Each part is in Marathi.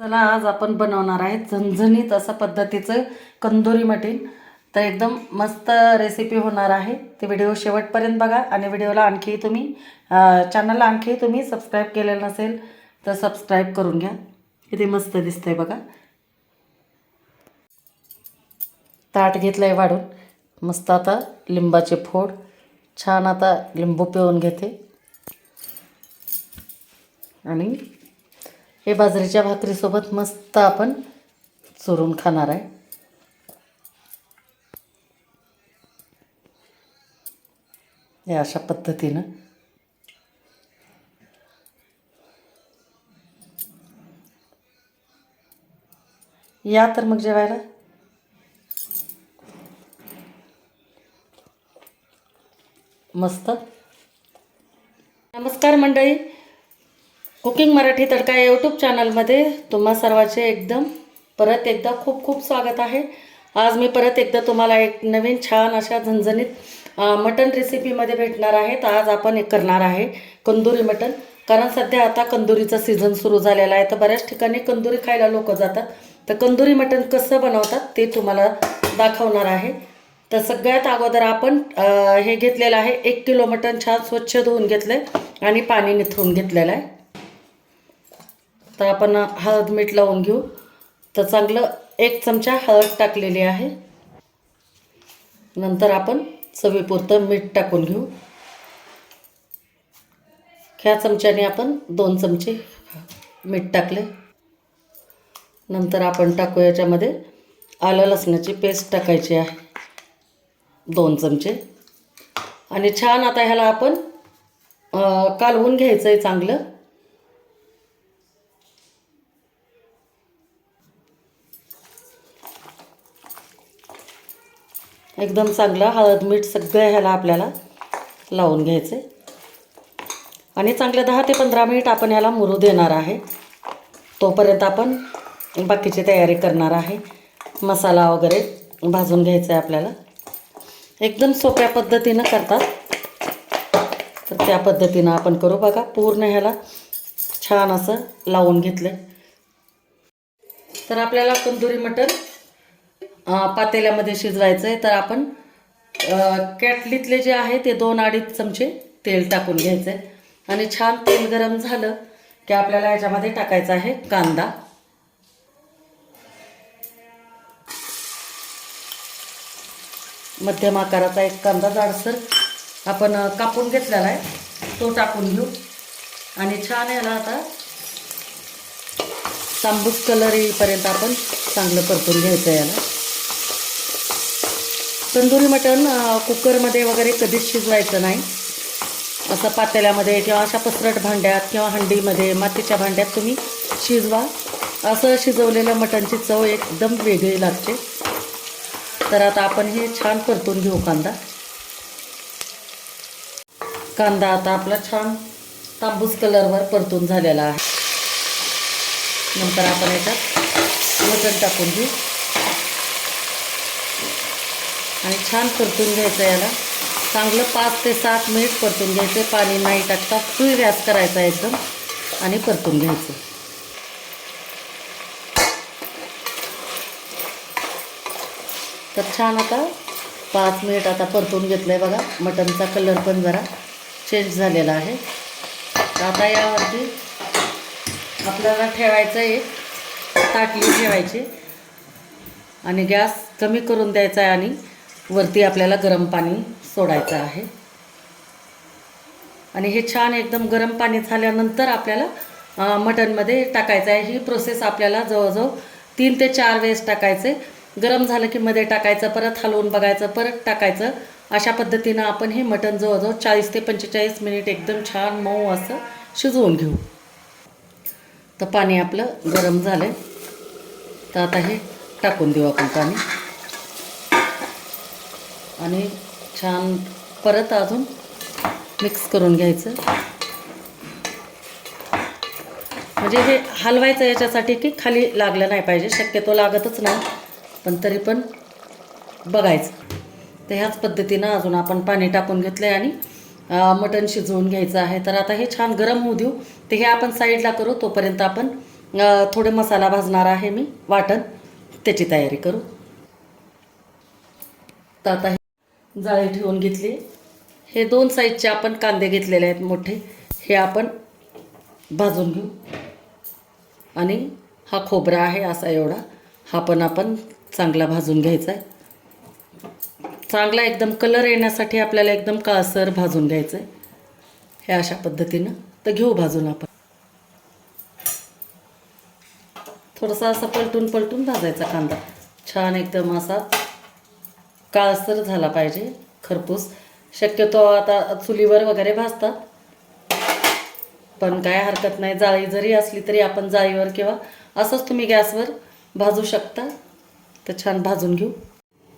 चला आज आपण बनवणार आहे झणझणीत अशा पद्धतीचं कंदुरी मटण. तर एकदम मस्त रेसिपी होणार आहे. ते व्हिडिओ शेवटपर्यंत बघा आणि व्हिडिओला आणखी तुम्ही चॅनलला आणखी तुम्ही सबस्क्राईब केलेलं नसेल तर सबस्क्राईब करून घ्या. किती मस्त दिसतंय बघा. ताट घेतलंय वाढून. मस्त आता लिंबाचे फोड छान आता लिंबू पिळून घेते आणि हे बाजरीच्या भाकरीसोबत मस्त आपण चुरून खाणार आहे. हे अशा पद्धतीनं या तर मग जेवायला. मस्त. नमस्कार मंडळी, कुकिंग मराठी तडका या यूट्यूब चॅनलमध्ये तुम्हा सर्वांचे एकदम परत एकदा खूप खूप स्वागत आहे. आज मी परत एकदा तुम्हाला एक नवीन छान अशा झणझणीत मटण रेसिपीमध्ये भेटणार आहे. तर आज आपण एक करणार आहे कंदुरी मटण. कारण सध्या आता कंदुरीचा सीझन सुरू झालेला आहे. तर बऱ्याच ठिकाणी कंदुरी खायला लोक जातात. तर कंदुरी मटण कसं बनवतात ते तुम्हाला दाखवणार आहे. तर सगळ्यात अगोदर आपण हे घेतलेलं आहे 1 किलो मटण. छान स्वच्छ धुवून घेतलं आहे आणि पाणी निथळून घेतलेलं आहे. तर आपण हळद मीठ लावून घेऊ. तर चांगलं 1 चमचा हळद टाकलेली आहे. नंतर आपण चवीपुरतं मीठ टाकून घेऊ. ह्या चमच्याने आपण 2 चमचे मीठ टाकले. नंतर आपण टाकू याच्यामध्ये आलं लसणाची पेस्ट टाकायची आहे 2 चमचे. आणि छान आता ह्याला आपण कालवून घ्यायचं आहे चांगलं. एकदम चांगलं हळद मीठ सगळं ह्याला आपल्याला लावून घ्यायचं आहे. आणि चांगलं 10 ते 15 मिनिट आपण ह्याला मुरू देणार आहे. तोपर्यंत आपण बाकीची तयारी करणार आहे. मसाला वगैरे भाजून घ्यायचा आहे आपल्याला. एकदम सोप्या पद्धतीनं करतात. तर त्या पद्धतीनं आपण करू. बघा पूर्ण ह्याला छान असं लावून घेतलं. तर आपल्याला कंदुरी मटण पातेल्यामध्ये शिजवायचं आहे. तर आपण कॅटलीतले जे आहे ते 2-2.5 चमचे तेल टाकून घ्यायचं आहे. आणि छान तेल गरम झालं की आपल्याला याच्यामध्ये टाकायचा आहे कांदा. मध्यम आकाराचा एक कांदा जाडसर आपण कापून घेतलेला आहे तो टाकून घेऊ. आणि छान याला आता तांबूस कलर येईपर्यंत आपण चांगलं परतून घ्यायचं आहे याला. तंदुरी मटण कुकरमध्ये वगैरे कधीच शिजवायचं नाही. असं पातेल्यामध्ये किंवा अशा पसरट भांड्यात किंवा हंडीमध्ये मातीच्या भांड्यात तुम्ही शिजवा. असं शिजवलेलं मटणची चव एकदम वेगळी लागते. तर आता आपण हे छान परतून घेऊ कांदा. कांदा आता आपला छान तांबूस कलरवर परतून झालेला आहे. नंतर आपण याच्यात मटण टाकून घेऊ आणि छान परतून घ्यायचं. याला चांगलं 5 ते 7 मिनिट परतून घ्यायचं. पाणी नाही टाकता फुल गॅस करायचा एकदम आणि परतून घ्यायचं. तर छान आता 5 मिनिट आता परतून घेतलं आहे. बघा मटणचा कलर पण जरा चेंज झालेला आहे. आता यावरती आपल्याला ठेवायचं एक ताटली ठेवायची आणि गॅस कमी करून द्यायचा आहे आणि वरती आपल्याला गरम पाणी सोडायचं आहे. आणि हे छान एकदम गरम पाणी झाल्यानंतर आपल्याला मटणमध्ये टाकायचं आहे. ही प्रोसेस आपल्याला जवळजवळ 3 ते 4 वेळेस टाकायचं आहे. गरम झालं की मध्ये टाकायचं, परत हलवून बघायचं, परत टाकायचं. अशा पद्धतीनं आपण हे मटण जवळजवळ 40 ते 45 मिनिट एकदम छान मऊ असं शिजवून घेऊ. तर पाणी आपलं गरम झालं. तर आता हे टाकून देऊ आपण पाणी आणि छान परत अजून मिक्स करून घ्यायचं. म्हणजे हे हलवायचं याच्यासाठी की खाली लागलं नाही पाहिजे. शक्यतो लागतच नाही पण तरी पण बघायचं. तर ह्याच पद्धतीनं अजून आपण पाणी टाकून घेतलं आहे आणि मटण शिजवून घ्यायचं आहे. तर आता हे छान गरम होऊ देऊ. ते हे आपण साईडला करू. तोपर्यंत आपण थोडे मसाला भाजणार आहे मी वाटण, त्याची तयारी करू. तर आता हे जाळी ठेवून घेतली. हे 2 साईजचे आपण कांदे घेतलेले आहेत मोठे, हे आपण भाजून घेऊ. आणि हा खोबरा आहे असा एवढा, हा पण आपण चांगला भाजून घ्यायचा आहे. चांगला एकदम कलर येण्यासाठी आपल्याला एकदम काळसर भाजून घ्यायचं आहे. हे अशा पद्धतीनं तर घेऊ भाजून आपण. थोडासा असा पलटून पलटून भाजायचा कांदा, छान एकदम असा काळसर झाला पाहिजे, खरपूस. शक्यतो आता चुलीवर वगैरे भाजतात, पण काय हरकत नाही, जाळी जरी असली तरी आपण जाळीवर किंवा असंच तुम्ही गॅसवर भाजू शकता. तर छान भाजून घेऊ.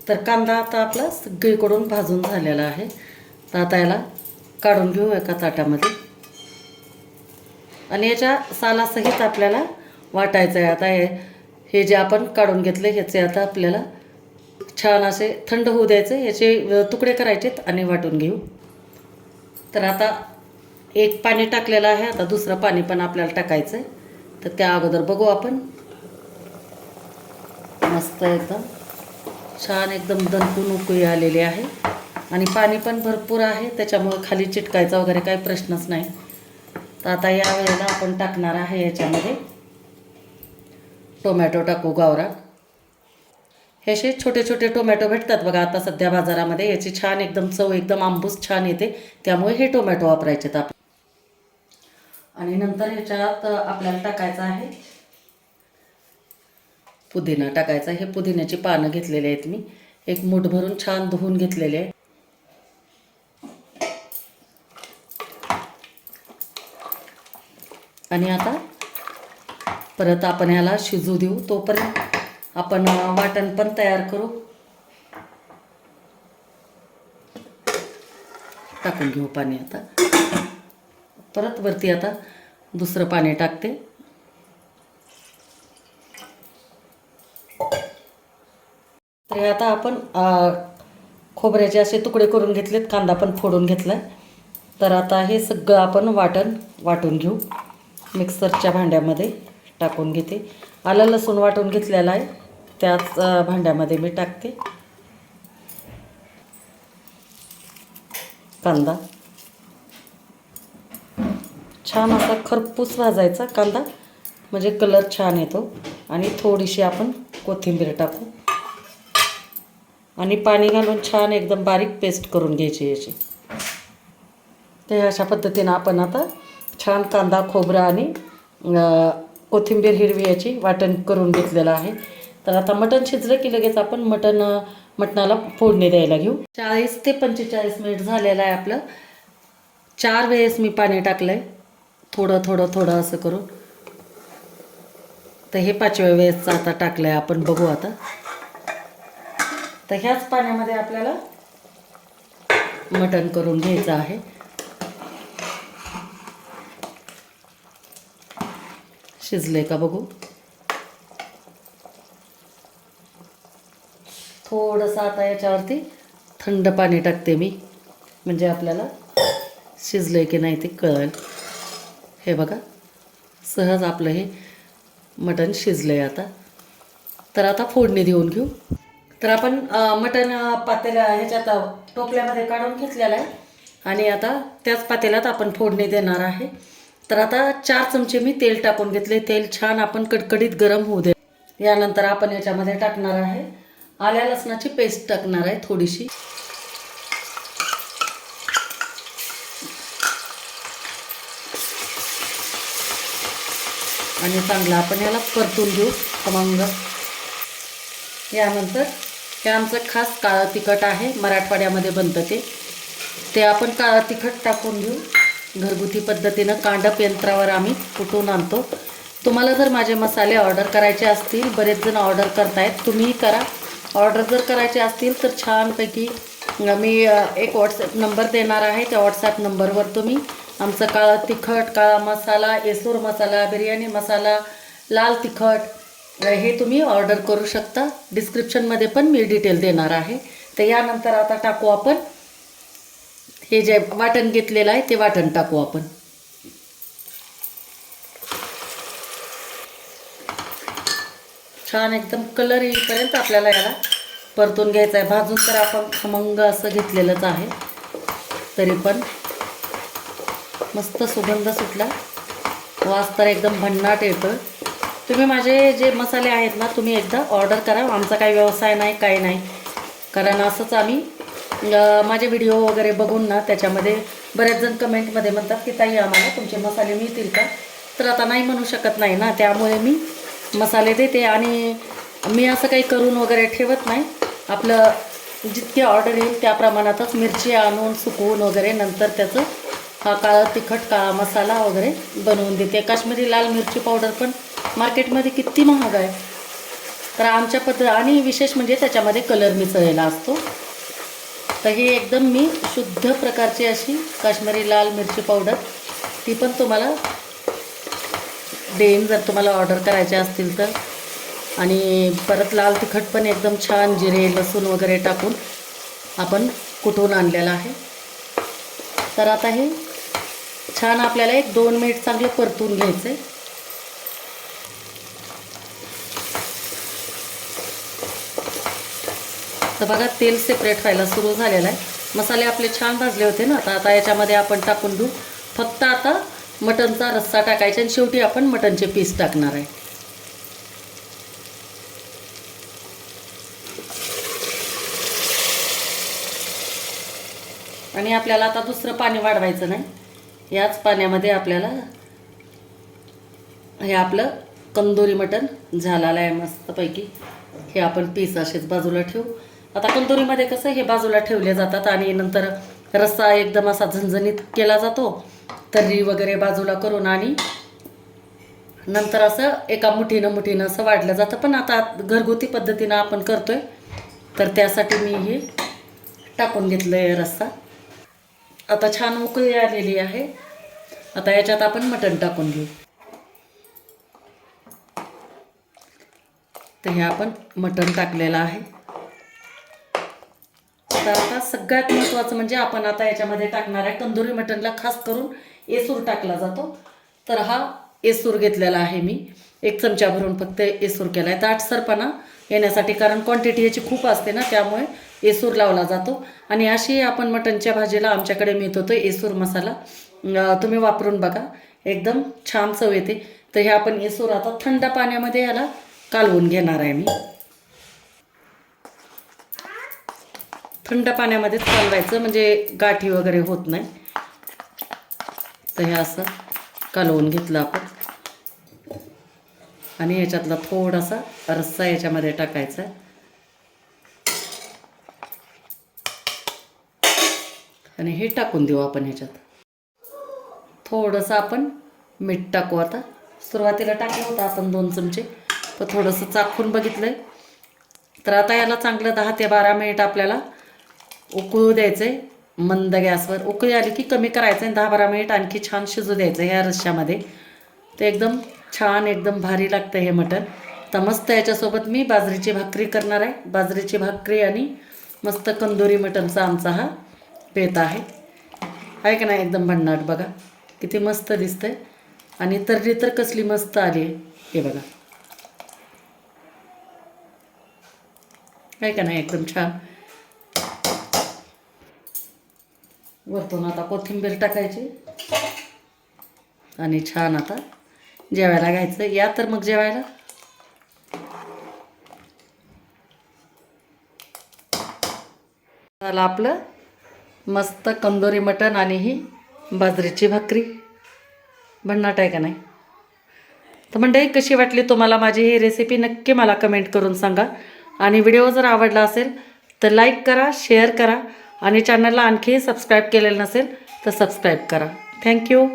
तर कांदा आता आपला सगळीकडून भाजून झालेला आहे. तर आता याला काढून घेऊ एका ताटामध्ये. आणि याच्या सालासहित आपल्याला वाटायचं आहे. आता हे जे आपण काढून घेतले ह्याचे आता आपल्याला छान असे थंड होऊ द्यायचे, याचे तुकडे करायचेत आणि वाटून घेऊ. तर आता एक पाणी टाकलेलं आहे, आता दुसरं पाणी पण आपल्याला टाकायचं आहे. तर त्या अगोदर बघू आपण. मस्त एकदम छान एकदम दणकून उकळी आलेली आहे आणि पाणी पण भरपूर आहे, त्याच्यामुळे खाली चिटकायचा वगैरे काही प्रश्नच नाही. तर आता या वेळेला आपण टाकणार आहे याच्यामध्ये टोमॅटो टाकू गावरान. हे असे छोटे छोटे टोमॅटो भेटतात बघा आता सध्या बाजारामध्ये, याची छान एकदम चव एकदम आंबूस छान येते, त्यामुळे हे टोमॅटो वापरायचे आपण. आणि नंतर ह्याच्यात आपल्याला टाकायचं आहे पुदिना टाकायचा. हे पुदिन्याची पानं घेतलेली आहेत मी, एक मूठ भरून छान धुवून घेतलेले आहे. आणि आता परत आपण ह्याला शिजू देऊ, तोपर्यंत आपण वाटण पण तयार करू. टाकून घेऊ पाणी. आता परत वरती आता दुसरं पाणी टाकते. तर आता आपण खोबऱ्याचे असे तुकडे करून घेतलेत, कांदा पण फोडून घेतला. तर आता हे सगळं आपण वाटून घेऊ. मिक्सरच्या भांड्यामध्ये टाकून घेते. आलं लसूण वाटून घेतलेला आहे, त्याच भांड्यामध्ये मी टाकते कांदा. छान असा खरपूस भाजायचा कांदा, म्हणजे कलर छान येतो. आणि थोडीशी आपण कोथिंबीर टाकू आणि पाणी घालून छान एकदम बारीक पेस्ट करून घ्यायची याची. ते अशा पद्धतीनं आपण आता छान कांदा खोबरा आणि कोथिंबीर हिरवी याची वाटण करून घेतलेलं आहे. तर आता मटण शिजलं की लगेच आपण मटणाला फोडणी द्यायला घेऊ. 40 ते 45 मिनिट झालेलं आहे आपलं. 4 वेळेस मी पाणी टाकलं आहे, थोडं थोडं थोडं असं करून. तर हे 5व्या वेळेसचं आता टाकलं आहे आपण, बघू आता. तर ह्याच पाण्यामध्ये आपल्याला मटण करून घ्यायचं आहे. शिजले का बघू. थोडंसं आता याच्यावरती थंड पाणी टाकते मी, म्हणजे आपल्याला शिजले की नाही ते कळेल. हे बघा सहज आपलं हे मटण शिजलं आहे आता. तर आता फोडणी देऊन घेऊ. तर आपण मटण ह्याच्यात टोपल्यामध्ये काढून घेतलेलं आहे आणि आता त्याच पातेल्यात आपण फोडणी देणार आहे. तर आता 4 चमचे मी तेल टाकून घेतले. तेल छान आपण कडकडीत गरम होऊ दे. यानंतर आपण याच्यामध्ये टाकणार आहे आल्या लसणाची पेस्ट टाकणार आहे थोडीशी. आणि चांगलं आपण याला परतून घेऊ खमंग. यानंतर हे आमचं खास काळं तिखट आहे, मराठवाड्यामध्ये बनतं ते आपण काळं तिखट टाकून घेऊ. घरगुती पद्धतीनं कांडप यंत्रावर आम्ही कुटून आणतो. तुम्हाला जर माझे मसाले ऑर्डर करायचे असतील, बरेच जण ऑर्डर करतायत, तुम्हीही करा. ऑर्डर जर करायचे असतील तर छानपैकी मी एक व्हॉट्सॲप नंबर देणार आहे. त्या व्हॉट्सॲप नंबरवर तुम्ही आमचं काळं तिखट, काळा मसाला, येसूर मसाला, बिर्याणी मसाला, लाल तिखट हे तुम्ही ऑर्डर करू शकता. डिस्क्रिप्शनमध्ये पण मी डिटेल देणार आहे. तर यानंतर आता टाकू आपण हे जे वाटण घेतलेलं आहे ते वाटण टाकू आपण. छान एकदम कलर येईपर्यंत आपल्याला याला परतून घ्यायचं आहे. भाजून तर आपण खमंग असं घेतलेलंच आहे, तरी पण मस्त सुगंध सुटला, वास तर एकदम भन्नाट येतो. तुम्ही माझे जे मसाले आहेत ना, तुम्ही एकदा ऑर्डर करा. आमचा काही व्यवसाय नाही, काही नाही, कारण असंच आम्ही माझे व्हिडिओ वगैरे बघून ना त्याच्यामध्ये बरेच जण कमेंटमध्ये म्हणतात की ताई आम्हाला तुमचे मसाले मिळतील का. तर आता नाही म्हणू शकत नाही ना, त्यामुळे मी मसाले देते. आणि मी असं काही करून वगैरे ठेवत नाही. आपलं जितकी ऑर्डर येईल त्या प्रमाणातच मिरची आणून सुकवून वगैरे नंतर त्याचं काळं तिखट काळा मसाला वगैरे बनवून देते. काश्मीरी लाल मिरची पावडर पण मार्केटमध्ये किती महाग आहे, तर आमच्या आणि विशेष म्हणजे त्याच्यामध्ये कलर मिसळलेला असतो. तर ही एकदम मी शुद्ध प्रकारची अशी काश्मीरी लाल मिरची पावडर, ती पण तुम्हाला देईन जर तुम्हाला ऑर्डर करायचे असतील तर. आणि परत लाल तिखट पण एकदम छान जिरे लसूण वगैरे टाकून आपण कुटून आणलेलं आहे. तर आता हे छान आपल्याला 1-2 मिनिट चांगलं परतून घ्यायचं आहे. तर बघा तेल सेपरेट व्हायला सुरू झालेलं आहे. मसाले आपले छान भाजले होते ना, तर आता याच्यामध्ये आपण टाकून देऊ. फक्त आता मटणचा रस्सा टाकायचा आणि शेवटी आपण मटणचे पीस टाकणार आहे. आणि आपल्याला आता दुसरं पाणी वाढवायचं नाही. याच पाण्यामध्ये आपल्याला हे आपलं कंदोरी मटण झालेलं आहे मस्तपैकी. हे आपण पीस असेच बाजूला ठेवू. आता कंदोरीमध्ये कसं हे बाजूला ठेवले जातात आणि नंतर रस्सा एकदम असा झणझणीत केला जातो, तर्री वगैरे बाजूला करून, आणि नंतर असं एका मुठीनं असं वाढलं जातं. पण आता घरगुती पद्धतीनं आपण करतोय, तर त्यासाठी मी हे टाकून घेतलं आहे रस्सा. आता छान उकळी आलेली आहे. आता याच्यात आपण मटण टाकून घेऊ. तर हे आपण मटण टाकलेलं आहे. तर आता सगळ्यात महत्त्वाचं म्हणजे आपण आता याच्यामध्ये टाकणार आहे कंदोरी मटणला खास करून एसूर टाकला जातो. तर हा एसूर घेतलेला आहे मी, 1 चमचा भरून फक्त एसूर केला आहे दाटसरपणा येण्यासाठी, कारण क्वांटिटी याची खूप असते ना, त्यामुळे एसूर लावला जातो. आणि अशी आपण मटणच्या भाजीला आमच्याकडे मिळतो तो एसूर मसाला, तुम्ही वापरून बघा, एकदम छान चव येते. तर हे आपण एसूर आता थंड पाण्यामध्ये याला कालवून घेणार आहे. मी थंड पाण्यामध्येच कालवायचं म्हणजे गाठी वगैरे होत नाही. तर हे असं कालवून घेतलं आपण आणि याच्यातला थोडासा रस्सा याच्यामध्ये टाकायचा आणि हे टाकून देऊ आपण. ह्याच्यात थोडंसं आपण मीठ टाकू. आता सुरुवातीला टाकलं होतं आपण 2 चमचे, तर थोडंसं चाखून बघितलं. तर आता याला चांगलं 10 ते 12 मिनिट आपल्याला उकळू द्यायचं आहे मंद गॅसवर. उकळी आली की कमी करायचं आहे, 10-12 मिनिट आणखी छान शिजू द्यायचं ह्या रश्श्यामध्ये. तर एकदम छान एकदम भारी लागतं हे मटण. तर मस्त याच्यासोबत मी बाजरीची भाकरी करणार आहे. बाजरीची भाकरी आणि मस्त कंदोरी मटणचा आमचा हा बेत आहे का नाही, एकदम भन्नाट. बघा किती मस्त दिसतंय आणि तर्री तर कसली मस्त आली आहे, हे बघा आहे का नाही, एकदम छान. वरतून आता कोथिंबीर टाकायची आणि छान आता जेवायला घ्यायचं. या तर मग जेवायला. झालं आपलं मस्त कंदोरी मटण आणि ही बाजरीची भाकरी. भन्नाट आहे का नाही. तर मंडळी कशी वाटली तुम्हाला माझी ही रेसिपी, नक्की मला कमेंट करून सांगा. आणि व्हिडिओ जर आवडला असेल तर लाईक करा, शेअर करा आणि चॅनलला आणखी सबस्क्राईब केलेलं नसेल तर सबस्क्राईब करा. थँक्यू.